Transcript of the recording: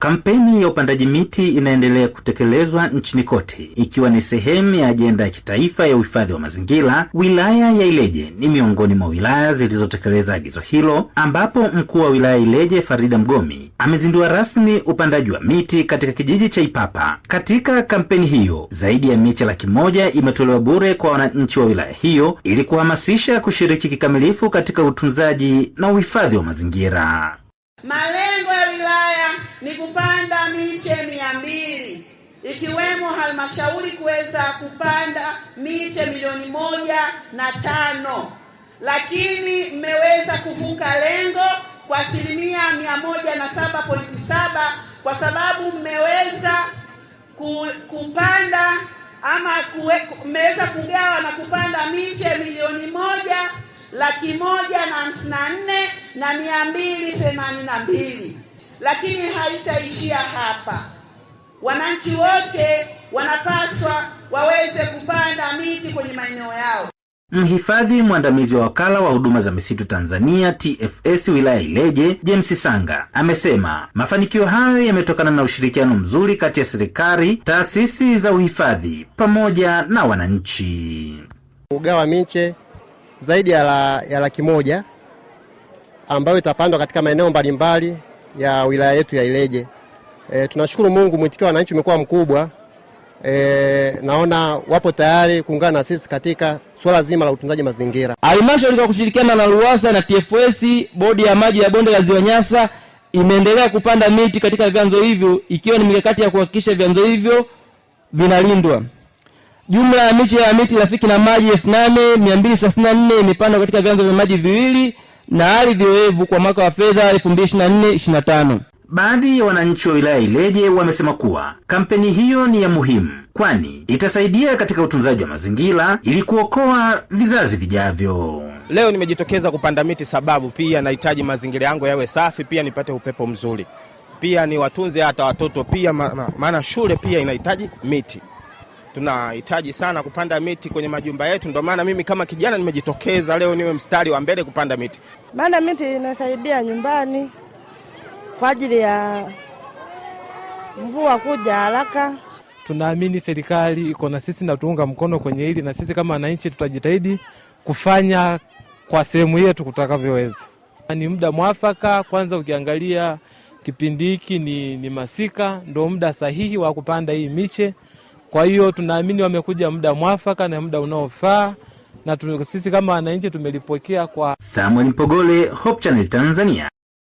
Kampeni ya upandaji miti inaendelea kutekelezwa nchini kote ikiwa ni sehemu ya ajenda ya kitaifa ya uhifadhi wa mazingira. Wilaya ya Ileje ni miongoni mwa wilaya zilizotekeleza agizo hilo, ambapo mkuu wa wilaya Ileje Farida Mgomi amezindua rasmi upandaji wa miti katika kijiji cha Ipapa. Katika kampeni hiyo, zaidi ya miche 100,000 imetolewa bure kwa wananchi wa wilaya hiyo ili kuhamasisha kushiriki kikamilifu katika utunzaji na uhifadhi wa mazingira. Malengo ya wilaya ni kupanda miche 200, ikiwemo halmashauri kuweza kupanda miche 1,500,000, lakini mmeweza kuvuka lengo kwa 107.7 kwa sababu mmeweza kupanda mmeweza kugawa na kupanda miche 1,154,282. Lakini haitaishia hapa. Wananchi wote wanapaswa waweze kupanda miti kwenye maeneo yao. Mhifadhi mwandamizi wa wakala wa huduma za misitu Tanzania TFS wilaya Ileje, James Sanga, amesema mafanikio hayo yametokana na ushirikiano mzuri kati ya serikali, taasisi za uhifadhi pamoja na wananchi. Ugawa miche zaidi ya 100,000 ambayo itapandwa katika maeneo mbalimbali ya wilaya yetu ya Ileje. Tunashukuru Mungu, mwitikio wa wananchi umekuwa mkubwa. Naona wapo tayari kuungana na sisi katika swala zima la utunzaji mazingira. Halmashauri kwa kushirikiana na RUWASA na TFS, bodi ya maji ya bonde la Ziwa Nyasa, imeendelea kupanda miti katika vyanzo hivyo, ikiwa ni mikakati ya kuhakikisha vyanzo hivyo vinalindwa. Jumla ya miche ya miti rafiki na maji 8,234 imepandwa katika vyanzo vya maji viwili na ardhi oevu kwa mwaka wa fedha 2024/25. Baadhi ya wananchi wa wilaya Ileje wamesema kuwa kampeni hiyo ni ya muhimu, kwani itasaidia katika utunzaji wa mazingira ili kuokoa vizazi vijavyo. Leo nimejitokeza kupanda miti sababu pia nahitaji mazingira yangu yawe safi, pia nipate upepo mzuri, pia ni watunze hata watoto pia, maana shule pia inahitaji miti. Tunahitaji sana kupanda miti kwenye majumba yetu, ndio maana mimi kama kijana nimejitokeza leo niwe mstari wa mbele kupanda miti. Maana miti inasaidia nyumbani kwa ajili ya mvua kuja haraka. Tunaamini serikali iko na sisi na tuunga mkono kwenye hili, na sisi kama wananchi tutajitahidi kufanya kwa sehemu yetu kutakavyoweza. Ni muda mwafaka, kwanza ukiangalia kipindi hiki ni masika, ndio muda sahihi wa kupanda hii miche. Kwa hiyo tunaamini wamekuja muda mwafaka na muda unaofaa, na sisi kama wananchi tumelipokea kwa. Samuel Mpogole, Hope Channel Tanzania.